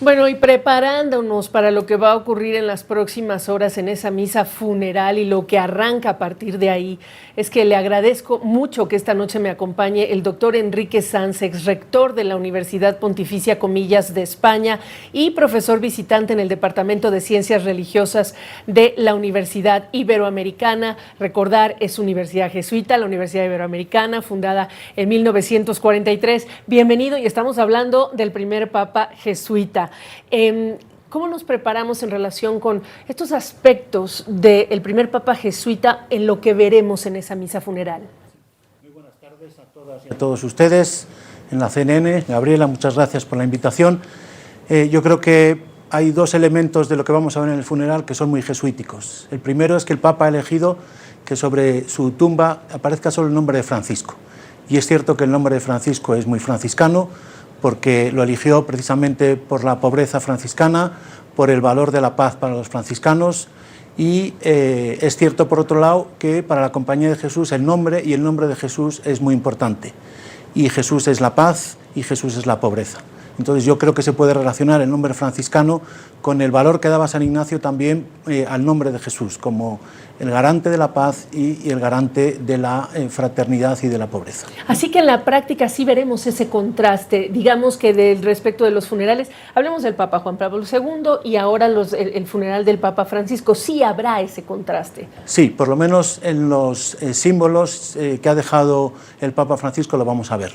Bueno, y preparándonos para lo que va a ocurrir en las próximas horas en esa misa funeral y lo que arranca a partir de ahí, es que le agradezco mucho que esta noche me acompañe el doctor Enrique Sanz, ex rector de la Universidad Pontificia Comillas de España y profesor visitante en el Departamento de Ciencias Religiosas de la Universidad Iberoamericana. Recordar, es universidad jesuita, la Universidad Iberoamericana, fundada en 1943. Bienvenido, y estamos hablando del primer papa jesuita. ¿Cómo nos preparamos en relación con estos aspectos del primer papa jesuita en lo que veremos en esa misa funeral? Muy buenas tardes a todas y a todos ustedes en la CNN. Gabriela, muchas gracias por la invitación. Yo creo que hay dos elementos de lo que vamos a ver en el funeral que son muy jesuíticos. El primero es que el Papa ha elegido que sobre su tumba aparezca solo el nombre de Francisco. Y es cierto que el nombre de Francisco es muy franciscano, porque lo eligió precisamente por la pobreza franciscana, por el valor de la paz para los franciscanos, y es cierto, por otro lado, que para la Compañía de Jesús el nombre y el nombre de Jesús es muy importante, y Jesús es la paz y Jesús es la pobreza. Entonces yo creo que se puede relacionar el nombre franciscano con el valor que daba San Ignacio también al nombre de Jesús, como el garante de la paz y el garante de la fraternidad y de la pobreza. Así que en la práctica sí veremos ese contraste, digamos que respecto de los funerales, hablemos del Papa Juan Pablo II y ahora el funeral del Papa Francisco, sí habrá ese contraste. Sí, por lo menos en los símbolos que ha dejado el Papa Francisco lo vamos a ver.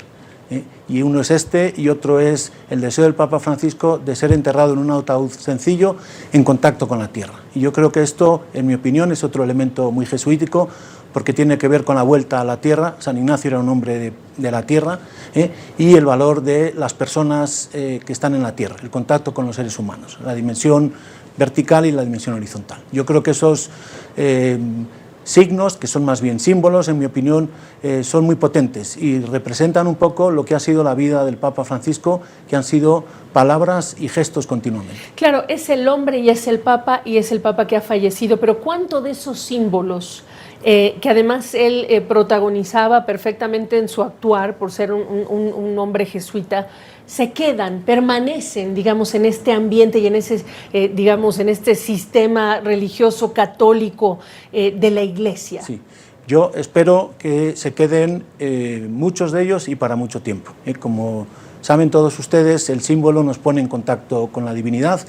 Y uno es este y otro es el deseo del Papa Francisco de ser enterrado en un ataúd sencillo en contacto con la tierra. Y yo creo que esto, en mi opinión, es otro elemento muy jesuítico, porque tiene que ver con la vuelta a la tierra. San Ignacio era un hombre de la tierra, y el valor de las personas que están en la tierra, el contacto con los seres humanos, la dimensión vertical y la dimensión horizontal. Yo creo que esos signos, que son más bien símbolos, en mi opinión, son muy potentes y representan un poco lo que ha sido la vida del Papa Francisco, que han sido palabras y gestos continuamente. Claro, es el hombre y es el Papa que ha fallecido, pero ¿cuánto de esos símbolos, que además él protagonizaba perfectamente en su actuar por ser un hombre jesuita, se quedan, permanecen, digamos, en este ambiente y en ese, digamos, en este sistema religioso católico de la Iglesia? Sí, yo espero que se queden muchos de ellos y para mucho tiempo. Como saben todos ustedes, el símbolo nos pone en contacto con la divinidad,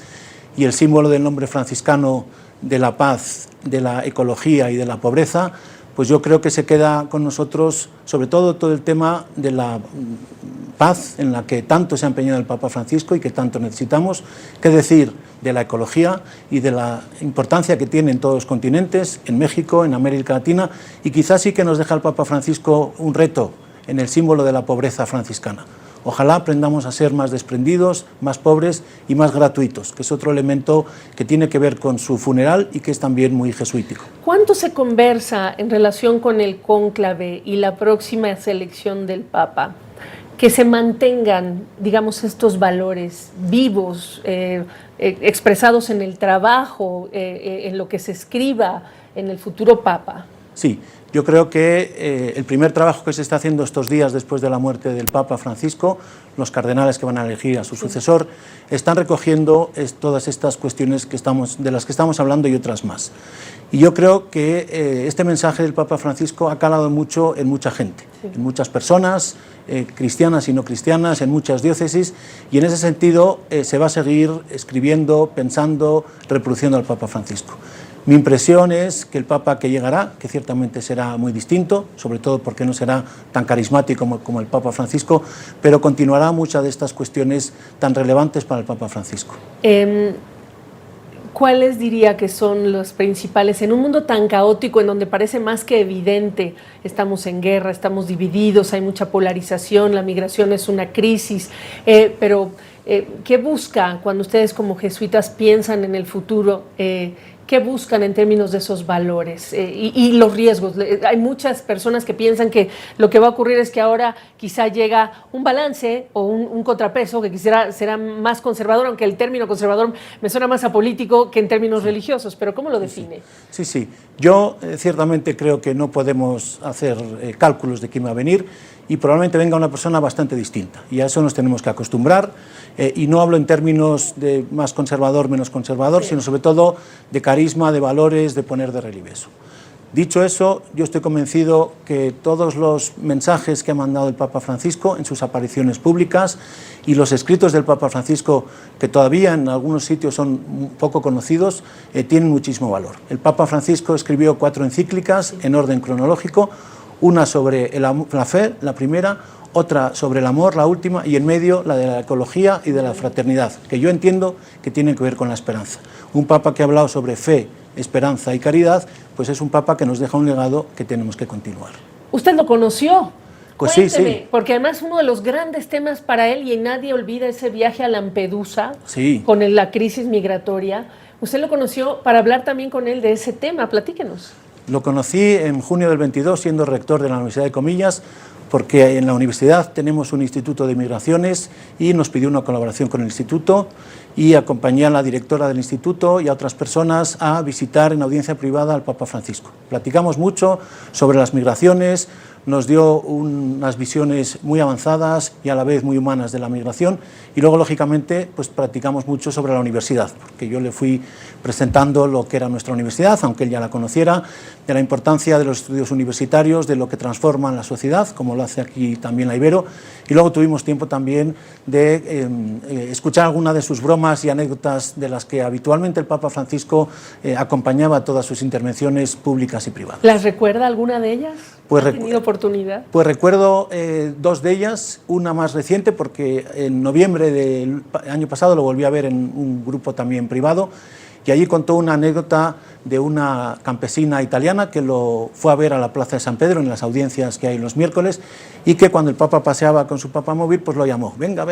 y el símbolo del nombre franciscano de la paz, de la ecología y de la pobreza, pues yo creo que se queda con nosotros, sobre todo el tema de la paz, en la que tanto se ha empeñado el Papa Francisco y que tanto necesitamos, qué decir de la ecología y de la importancia que tiene en todos los continentes, en México, en América Latina, y quizás sí que nos deja el Papa Francisco un reto en el símbolo de la pobreza franciscana. Ojalá aprendamos a ser más desprendidos, más pobres y más gratuitos, que es otro elemento que tiene que ver con su funeral y que es también muy jesuítico. ¿Cuánto se conversa en relación con el cónclave y la próxima selección del Papa? Que se mantengan, digamos, estos valores vivos, expresados en el trabajo, en lo que se escriba en el futuro Papa. Sí, yo creo que el primer trabajo que se está haciendo estos días después de la muerte del Papa Francisco, los cardenales que van a elegir a su sucesor, están recogiendo todas estas cuestiones de las que estamos hablando y otras más. Y yo creo que este mensaje del Papa Francisco ha calado mucho en mucha gente, en muchas personas, cristianas y no cristianas, en muchas diócesis, y en ese sentido se va a seguir escribiendo, pensando, reproduciendo al Papa Francisco. Mi impresión es que el Papa que llegará, que ciertamente será muy distinto, sobre todo porque no será tan carismático como el Papa Francisco, pero continuará muchas de estas cuestiones tan relevantes para el Papa Francisco. ¿Cuáles diría que son los principales en un mundo tan caótico en donde parece más que evidente, estamos en guerra, estamos divididos, hay mucha polarización, la migración es una crisis, pero ¿qué busca cuando ustedes como jesuitas piensan en el futuro? ¿Qué buscan en términos de esos valores y los riesgos? Hay muchas personas que piensan que lo que va a ocurrir es que ahora quizá llega un balance o un contrapeso que quizá será más conservador, aunque el término conservador me suena más apolítico que en términos religiosos, pero ¿cómo lo define? Sí. Yo ciertamente creo que no podemos hacer cálculos de quién va a venir y probablemente venga una persona bastante distinta y a eso nos tenemos que acostumbrar y no hablo en términos de más conservador, menos conservador, sino sobre todo de carisma, de valores, de poner de relieve eso. Dicho eso, yo estoy convencido que todos los mensajes que ha mandado el Papa Francisco en sus apariciones públicas y los escritos del Papa Francisco, que todavía en algunos sitios son poco conocidos, tienen muchísimo valor. El Papa Francisco escribió 4 encíclicas en orden cronológico, una sobre la fe, la primera, otra sobre el amor, la última, y en medio la de la ecología y de la fraternidad, que yo entiendo que tienen que ver con la esperanza. Un Papa que ha hablado sobre fe, esperanza y caridad, pues es un Papa que nos deja un legado que tenemos que continuar. ¿Usted lo conoció? Pues Cuénteme, sí. Porque además uno de los grandes temas para él, y nadie olvida ese viaje a Lampedusa, Sí. con la crisis migratoria. Usted lo conoció para hablar también con él de ese tema. Platíquenos. Lo conocí en junio del 22, siendo rector de la Universidad de Comillas, porque en la universidad tenemos un instituto de migraciones y nos pidió una colaboración con el instituto y acompañé a la directora del instituto y a otras personas a visitar en audiencia privada al Papa Francisco. Platicamos mucho sobre las migraciones, nos dio unas visiones muy avanzadas y a la vez muy humanas de la migración y luego, lógicamente, pues practicamos mucho sobre la universidad, porque yo le fui presentando lo que era nuestra universidad, aunque él ya la conociera, de la importancia de los estudios universitarios, de lo que transforman la sociedad, como lo hace aquí también la Ibero, y luego tuvimos tiempo también de escuchar alguna de sus bromas y anécdotas de las que habitualmente el Papa Francisco acompañaba todas sus intervenciones públicas y privadas. ¿Las recuerda alguna de ellas? Pues ¿Ha tenido oportunidad? Pues recuerdo 2 de ellas, una más reciente porque en noviembre del año pasado lo volví a ver en un grupo también privado y allí contó una anécdota de una campesina italiana que lo fue a ver a la Plaza de San Pedro en las audiencias que hay los miércoles y que cuando el Papa paseaba con su papamóvil pues lo llamó, venga,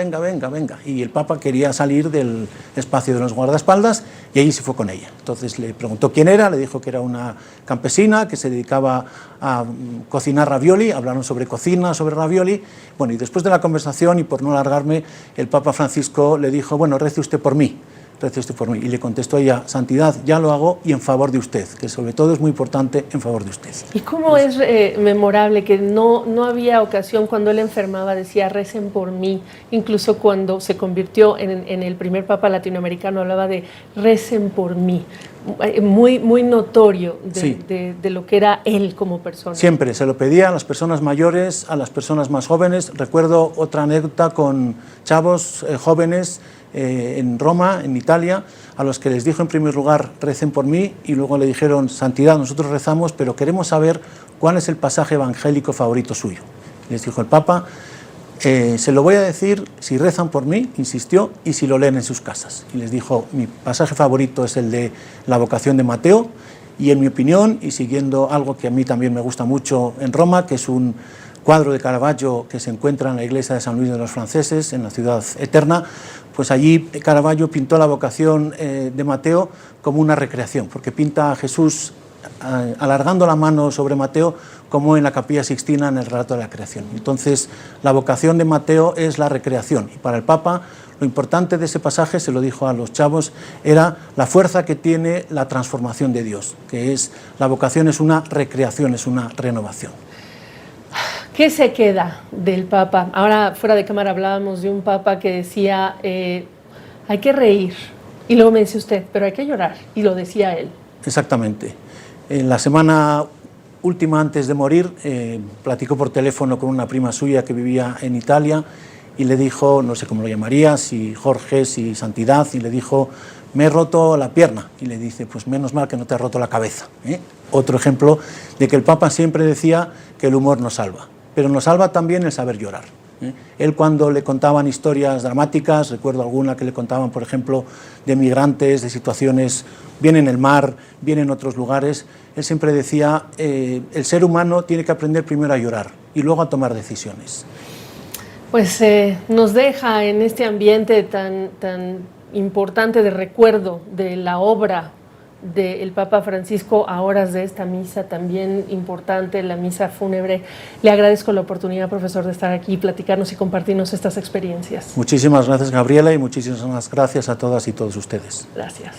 y el Papa quería salir del espacio de los guardaespaldas y allí se fue con ella. Entonces le preguntó quién era, le dijo que era una campesina que se dedicaba a cocinar ravioli, hablaron sobre cocina, sobre ravioli, bueno, y después de la conversación y por no alargarme, el Papa Francisco le dijo, bueno, rece usted por mí, y le contestó ella, santidad, ya lo hago y en favor de usted, que sobre todo es muy importante en favor de usted. ¿Y cómo es memorable que no había ocasión cuando él enfermaba, decía, recen por mí, incluso cuando se convirtió en el primer papa latinoamericano, hablaba de recen por mí, muy notorio de lo que era él como persona. Siempre se lo pedía a las personas mayores, a las personas más jóvenes. Recuerdo otra anécdota con chavos jóvenes en Roma, en Italia, a los que les dijo en primer lugar recen por mí y luego le dijeron, santidad, nosotros rezamos, pero queremos saber cuál es el pasaje evangélico favorito suyo. Les dijo el Papa, se lo voy a decir si rezan por mí, insistió, y si lo leen en sus casas. Y les dijo, mi pasaje favorito es el de la vocación de Mateo, y en mi opinión, y siguiendo algo que a mí también me gusta mucho en Roma, que es un cuadro de Caravaggio que se encuentra en la iglesia de San Luis de los Franceses, en la ciudad eterna, pues allí Caravaggio pintó la vocación de Mateo como una recreación, porque pinta a Jesús alargando la mano sobre Mateo como en la Capilla Sixtina en el relato de la creación. Entonces, la vocación de Mateo es la recreación, y para el Papa lo importante de ese pasaje, se lo dijo a los chavos, era la fuerza que tiene la transformación de Dios, que es la vocación es una recreación, es una renovación. ¿Qué se queda del Papa? Ahora, fuera de cámara, hablábamos de un Papa que decía, hay que reír, y luego me dice usted, pero hay que llorar, y lo decía él. Exactamente. En la semana última antes de morir, platicó por teléfono con una prima suya que vivía en Italia, y le dijo, no sé cómo lo llamaría, si Jorge, si Santidad, y le dijo, me he roto la pierna, y le dice, pues menos mal que no te ha roto la cabeza. Otro ejemplo de que el Papa siempre decía que el humor nos salva, pero nos salva también el saber llorar. Él, cuando le contaban historias dramáticas, recuerdo alguna que le contaban, por ejemplo, de migrantes, de situaciones bien en el mar, bien en otros lugares, él siempre decía, el ser humano tiene que aprender primero a llorar y luego a tomar decisiones. Pues nos deja en este ambiente tan importante de recuerdo de la obra del Papa Francisco a horas de esta misa también importante, la misa fúnebre. Le agradezco la oportunidad, profesor, de estar aquí, platicarnos y compartirnos estas experiencias. Muchísimas gracias, Gabriela, y muchísimas gracias a todas y todos ustedes. Gracias.